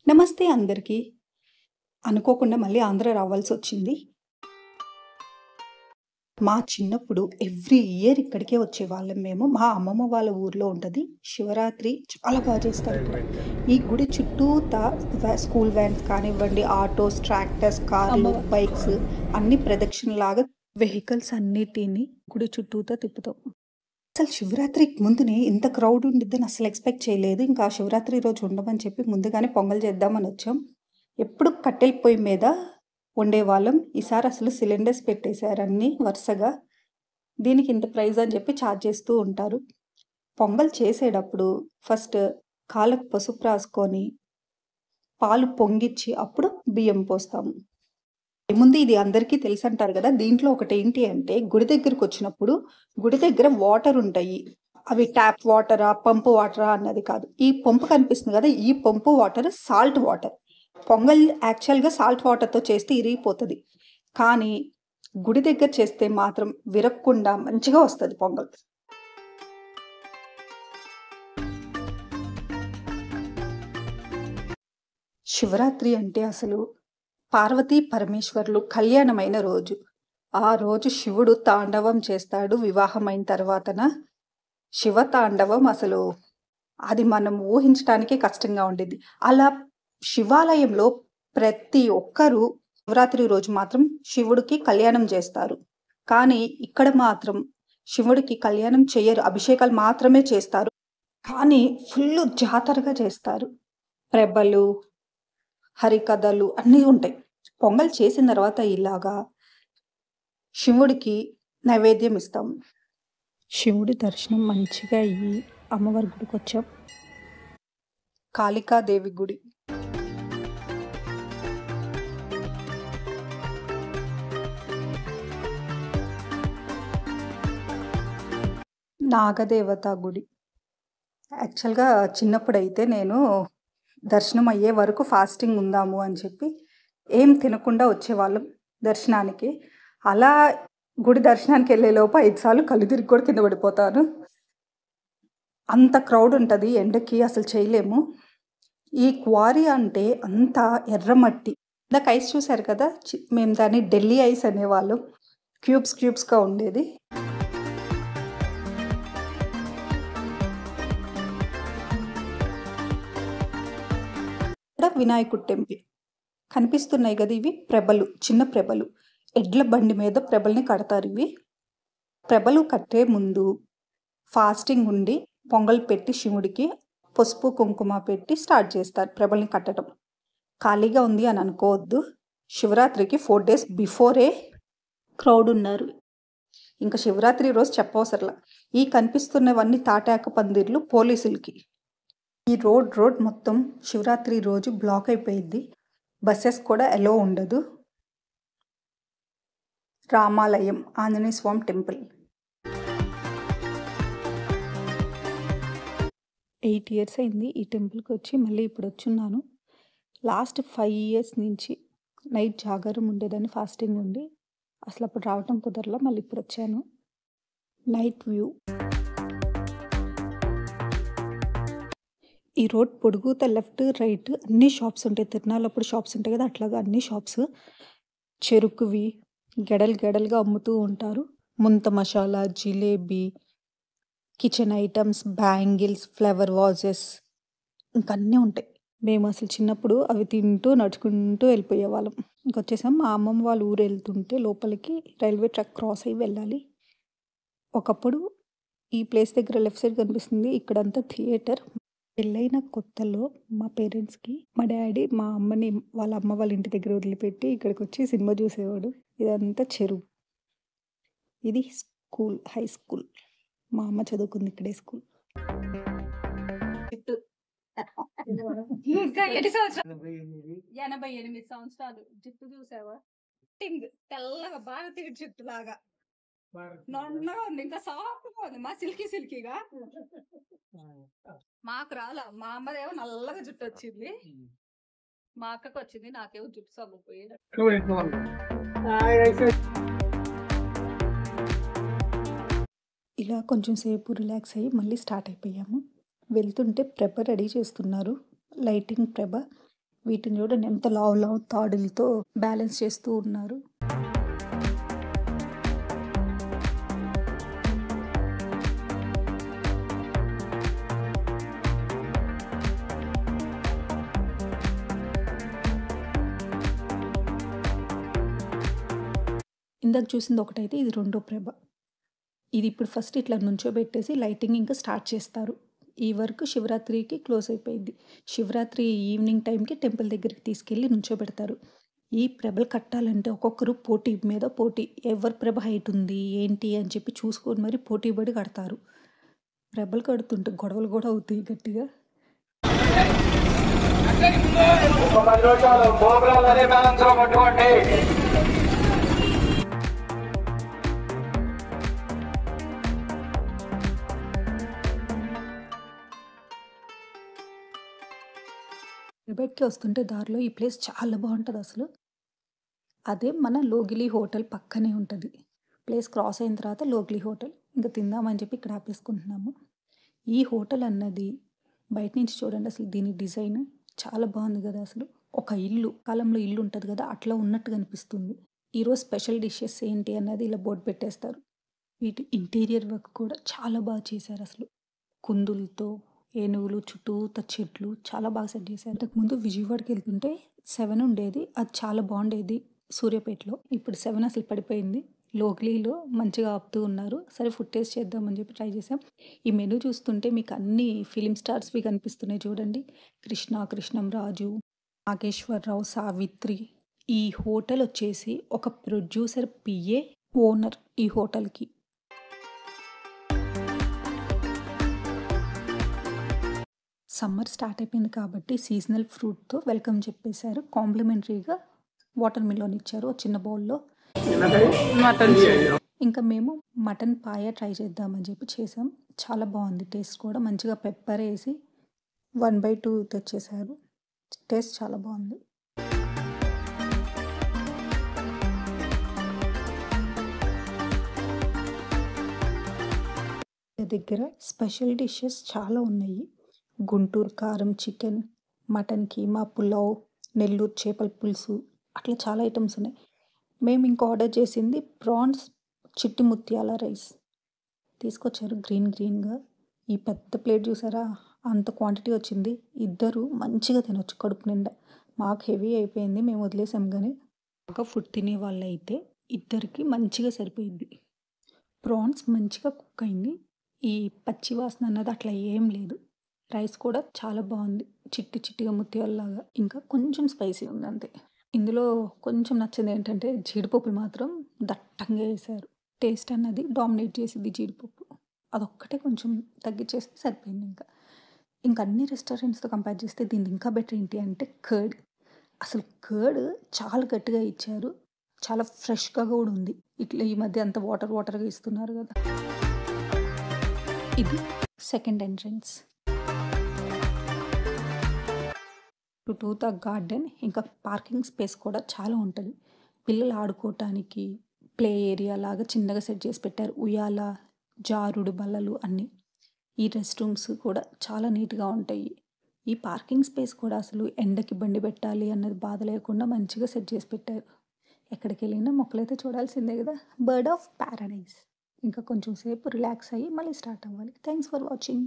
నమస్తే అందరికీ. అనుకోకుండా మళ్ళీ ఆంధ్ర రావాల్సొచ్చింది. మా చిన్నప్పుడు ఎవ్రీ ఇయర్ ఇక్కడికే వచ్చేవాళ్ళం మేము. మా అమ్మమ్మ వాళ్ళ ఊర్లో ఉంటది. శివరాత్రి చాలా చేస్తారు ఇక్కడ. ఈ గుడి చుట్టూతా స్కూల్ వ్యాన్స్ కానివ్వండి, ఆటోస్, ట్రాక్టర్స్, కార్లు, బైక్స్ అన్ని ప్రదక్షిణలాగా వెహికల్స్ అన్నిటిని గుడి చుట్టూతా తిప్పుతాం. అసలు శివరాత్రికి ముందునే ఇంత క్రౌడ్ ఉండిద్దని అసలు ఎక్స్‌పెక్ట్ చేయలేదు. ఇంకా శివరాత్రి రోజు ఉండమని చెప్పి ముందుగానే పొంగల్ చేద్దామని వచ్చాం. ఎప్పుడు కట్టెల పొయ్యి మీద వండేవాళ్ళం. ఈసారి అసలు సిలిండర్స్ పెట్టేశారు అన్నీ వరుసగా. దీనికి ఇంత ప్రైస్ అని చెప్పి ఛార్జ్ చేస్తూ ఉంటారు. పొంగల్ చేసేటప్పుడు ఫస్ట్ కాళ్ళకు పసుపు రాసుకొని, పాలు పొంగిచ్చి అప్పుడు బియ్యం పోస్తాము. ముందు ఇది అందరికీ తెలుసంటారు కదా! దీంట్లో ఒకటేంటి అంటే గుడి దగ్గరకొచ్చినప్పుడు గుడి దగ్గర వాటర్ ఉంటాయి. అవి ట్యాప్ వాటరా, పంపు వాటరా అన్నది కాదు. ఈ పంపు కనిపిస్తుంది కదా! ఈ పంపు వాటర్ సాల్ట్ వాటర్. పొంగల్ యాక్చువల్‌గా సాల్ట్ వాటర్‌తో చేస్తే ఇరిగిపోతది. కానీ గుడి దగ్గర చేస్తే మాత్రం విరగకుండా మంచిగా వస్తది పొంగల్. శివరాత్రి అంటే అసలు పార్వతీ పరమేశ్వరులు కళ్యాణమైన రోజు. ఆ రోజు శివుడు తాండవం చేస్తాడు వివాహమైన తర్వాతన. శివ తాండవం అసలు అది మనం ఊహించటానికే కష్టంగా ఉండిద్ది. అలా శివాలయంలో ప్రతి ఒక్కరు శివరాత్రి రోజు మాత్రం శివుడికి కళ్యాణం చేస్తారు. కానీ ఇక్కడ మాత్రం శివుడికి కళ్యాణం చెయ్యరు. అభిషేకాలు మాత్రమే చేస్తారు. కానీ ఫుల్లు జాతరగా చేస్తారు. ప్రభలు, హరికథలు అన్నీ ఉంటాయి. పొంగల్ చేసిన తర్వాత ఇలాగా శివుడికి నైవేద్యం ఇస్తాం. శివుడి దర్శనం మంచిగా అయ్యి అమ్మవారి గుడికొచ్చాం. కాళికాదేవి గుడి. నాగదేవత గుడి. యాక్చువల్‌గా చిన్నప్పుడైతే నేను దర్శనం అయ్యే వరకు ఫాస్టింగ్ ఉందాము అని చెప్పి ఏం తినకుండా వచ్చేవాళ్ళం దర్శనానికి. అలా గుడి దర్శనానికి వెళ్ళేలోపు 5 సార్లు కళ్ళు తిరిగి కూడా కింద పడిపోతాను. అంత క్రౌడ్ ఉంటది. ఎండకి అసలు చేయలేము. ఈ క్వారీ అంటే అంతా ఎర్రమట్టి. ఇందాక ఐస్ చూసారు కదా! మేము దాన్ని ఢిల్లీ ఐస్ అనేవాళ్ళం. క్యూబ్స్‌గా ఉండేది. ఇక్కడ వినాయకుడి టెంపుల్. కనిపిస్తున్నాయి కదా! ఇవి ప్రభలు. చిన్న ప్రభలు. ఎడ్ల బండి మీద ప్రభల్ని కడతారివి. ప్రభలు కట్టే ముందు ఫాస్టింగ్ ఉండి పొంగల్ పెట్టి శివుడికి పసుపు, కుంకుమ పెట్టి స్టార్ట్ చేస్తారు ప్రభల్ని కట్టడం. ఖాళీగా ఉంది అని అనుకోవద్దు. శివరాత్రికి 4 days బిఫోరే క్రౌడ్ ఉన్నారు. ఇంకా శివరాత్రి రోజు చెప్పవసరలా. ఈ కనిపిస్తున్నవన్నీ తాటాకు పందిర్లు పోలీసులకి. ఈ రోడ్ మొత్తం శివరాత్రి రోజు బ్లాక్ అయిపోయిద్ది. బస్సెస్ కూడా ఎలో ఉండదు. రామాలయం, ఆంజనేయ స్వామి టెంపుల్. 8 years అయింది ఈ టెంపుల్కి వచ్చి. మళ్ళీ ఇప్పుడు వచ్చున్నాను. లాస్ట్ 5 years నుంచి నైట్ జాగారం ఉండేదాన్ని ఫాస్టింగ్ ఉండి. అసలు అప్పుడు రావటం కుదరలా. మళ్ళీ ఇప్పుడు వచ్చాను. Night view. ఈ రోడ్ పొడుగుతా లెఫ్ట్, రైట్ అన్ని షాప్స్ ఉంటాయి. తిరునాళ్ళప్పుడు షాప్స్ ఉంటాయి కదా! అట్లాగా అన్ని షాప్స్. చెరుకువి గెడలుగా అమ్ముతూ ఉంటారు. ముంత masala, jalebi, kitchen items, bangles, flower vases ఇంకా అన్నీ ఉంటాయి. మేము అసలు చిన్నప్పుడు అవి తింటూ నడుచుకుంటూ వెళ్ళిపోయేవాళ్ళం. ఇంకొచ్చేసాం. మా అమ్మమ్మ వాళ్ళ ఊరు వెళ్తుంటే లోపలికి రైల్వే ట్రాక్ క్రాస్ అయ్యి వెళ్ళాలి. ఒకప్పుడు ఈ ప్లేస్ దగ్గర లెఫ్ట్ సైడ్ కనిపిస్తుంది. ఇక్కడంతా థియేటర్. పెళ్ళైన కొత్తలో మా పేరెంట్స్‌కి మా డ్యాడీ మా అమ్మని వాళ్ళ అమ్మ వాళ్ళ ఇంటి దగ్గర వదిలిపెట్టి ఇక్కడికొచ్చి సినిమా చూసేవాడు. ఇదంతా చెరువు. ఇది స్కూల్, హై స్కూల్. మా అమ్మ చదువుకుంది ఇక్కడే స్కూల్. ఇంకా ఎన్ని సంవత్సరాలు? 88 సంవత్సరాలు. జుట్టు చూసావా? తెల్లగా బాగా తిరిగి జుట్టులాగా నొన్నగా ఉంది. ఇంకా సాఫ్ట్గా ఉంది. మా సిల్కీగా. మాకు రాలా. మా అమ్మదేమో నల్లగా జుట్టు వచ్చింది. మా అక్కకు వచ్చింది. నాకేమో జుట్టు సగ్గుపోయింది. ఇలా కొంచెం సేపు రిలాక్స్ అయ్యి మళ్ళీ స్టార్ట్ అయిపోయాము. వెళ్తుంటే ప్రభ రెడీ చేస్తున్నారు. లైటింగ్ ప్రభ. వీటిని చూడండి ఎంత లావు లావు తాడులతో బ్యాలెన్స్ చేస్తూ ఉన్నారు. ఇందాక చూసింది ఒకటైతే ఇది రెండో ప్రభ. ఇది ఇప్పుడు ఫస్ట్ ఇట్లా నుంచోబెట్టేసి లైటింగ్ ఇంకా స్టార్ట్ చేస్తారు. ఈ వర్క్ శివరాత్రికి క్లోజ్ అయిపోయింది. శివరాత్రి ఈవినింగ్ టైంకి టెంపుల్ దగ్గరికి తీసుకెళ్ళి నుంచోబెడతారు. ఈ ప్రభలు కట్టాలంటే ఒక్కొక్కరు పోటీ మీద పోటీ. ఎవరి ప్రభ హైట్ ఉంది ఏంటి అని చెప్పి చూసుకొని మరి పోటీ పడి కడతారు. ప్రభలు కడుతుంటే గొడవలు కూడా అవుతాయి గట్టిగా. తిరుపతికి వస్తుంటే దారిలో ఈ ప్లేస్ చాలా బాగుంటుంది అసలు. అదే మన లోగిలి హోటల్ పక్కనే ఉంటుంది. ప్లేస్ క్రాస్ అయిన తర్వాత లోగిలి హోటల్. ఇంకా తిందామని చెప్పి ఇక్కడ ఆపేసుకుంటున్నాము. ఈ హోటల్ అన్నది బయట నుంచి చూడండి అసలు దీని డిజైన్ చాలా బాగుంది కదా అసలు. ఒక ఇల్లు కాలంలో ఇల్లు ఉంటుంది కదా అట్లా ఉన్నట్టు కనిపిస్తుంది. ఈరోజు స్పెషల్ డిషెస్ ఏంటి అన్నది ఇలా బోర్డు పెట్టేస్తారు. వీటి ఇంటీరియర్ వర్క్ కూడా చాలా బాగా చేశారు అసలు. కుందులతో ఏనుగులు చుట్టూత చెట్లు చాలా బాగా సెట్ చేశారు. అంతకుముందు విజయవాడకి వెళ్తుంటే 7 ఉండేది. అది చాలా బాగుండేది సూర్యాపేటలో. ఇప్పుడు 7 అసలు పడిపోయింది. లోగ్లీలో మంచిగా ఆపుతూ ఉన్నారు. సరే ఫుడ్ టేస్ట్ చేద్దామని చెప్పి ట్రై చేసాం. ఈ మెనూ చూస్తుంటే మీకు అన్ని ఫిలిం స్టార్స్వి కనిపిస్తున్నాయి చూడండి. కృష్ణ, కృష్ణంరాజు, నాగేశ్వరరావు, సావిత్రి. ఈ హోటల్ వచ్చేసి ఒక ప్రొడ్యూసర్ పిఏ ఓనర్ ఈ హోటల్కి. సమ్మర్ స్టార్ట్ అయిపోయింది కాబట్టి సీజనల్ ఫ్రూట్తో వెల్కమ్ చెప్పేశారు. కాంప్లిమెంటరీగా వాటర్ మిలన్ ఇచ్చారు ఒక చిన్న బౌల్లో. ఇంకా మేము మటన్ పాయ ట్రై చేద్దామని చెప్పి చేసాం. చాలా బాగుంది. టేస్ట్ కూడా మంచిగా పెప్పర్ వేసి 1/2 తెచ్చేసారు. టేస్ట్ చాలా బాగుంది. దగ్గర స్పెషల్ డిషెస్ చాలా ఉన్నాయి. గుంటూరు కారం చికెన్, మటన్ కీమా పులావ్, నెల్లూరు చేపల పులుసు అట్లా చాలా ఐటమ్స్ ఉన్నాయి. మేము ఇంకా ఆర్డర్ చేసింది ప్రాన్స్ చిట్టి ముత్యాల రైస్ తీసుకొచ్చారు గ్రీన్గా. ఈ పెద్ద ప్లేట్ చూసారా అంత క్వాంటిటీ వచ్చింది. ఇద్దరు మంచిగా తినొచ్చు కడుపు నిండా. మాకు హెవీ అయిపోయింది మేము వదిలేసాం. కానీ బాగా ఫుడ్ తినే వాళ్ళు అయితే ఇద్దరికి మంచిగా సరిపోయింది. ప్రాన్స్ మంచిగా కుక్ అయింది. ఈ పచ్చి వాసన అన్నది అట్లా ఏం లేదు. రైస్ కూడా చాలా బాగుంది. చిట్టిగా ముత్యాలలాగా. ఇంకా కొంచెం స్పైసీ ఉంది అంతే. ఇందులో కొంచెం నచ్చింది ఏంటంటే జీడిపప్పులు మాత్రం దట్టంగా వేశారు. టేస్ట్ అన్నది డామినేట్ చేసింది జీడిపప్పు. అదొక్కటే కొంచెం తగ్గించేస్తే సరిపోయింది. ఇంకా అన్ని రెస్టారెంట్స్తో కంపేర్ చేస్తే దీన్ని ఇంకా బెటర్ ఏంటి అంటే కర్డ్. అసలు కర్డ్ చాలా గట్టిగా ఇచ్చారు. చాలా ఫ్రెష్గా కూడా ఉంది. ఇట్లా ఈ మధ్య అంత వాటర్గా ఇస్తున్నారు కదా. ఇది సెకండ్ ఎంట్రన్స్. చుట్టూ గార్డెన్ ఇంకా పార్కింగ్ స్పేస్ కూడా చాలా ఉంటుంది. పిల్లలు ఆడుకోవటానికి ప్లే ఏరియా లాగా చిన్నగా సెట్ చేసి పెట్టారు. ఉయ్యాల, జారుడు బల్లలు అన్నీ. ఈ రెస్ట్ రూమ్స్ కూడా చాలా నీట్గా ఉంటాయి. ఈ పార్కింగ్ స్పేస్ కూడా అసలు ఎండకి బండి పెట్టాలి అన్నది బాధ లేకుండా మంచిగా సెట్ చేసి పెట్టారు. ఎక్కడికి వెళ్ళినా మొక్కలైతే చూడాల్సిందే కదా. Bird of Paradise. ఇంకా కొంచెం సేపు రిలాక్స్ అయ్యి మళ్ళీ స్టార్ట్ అవ్వాలి. Thanks for watching.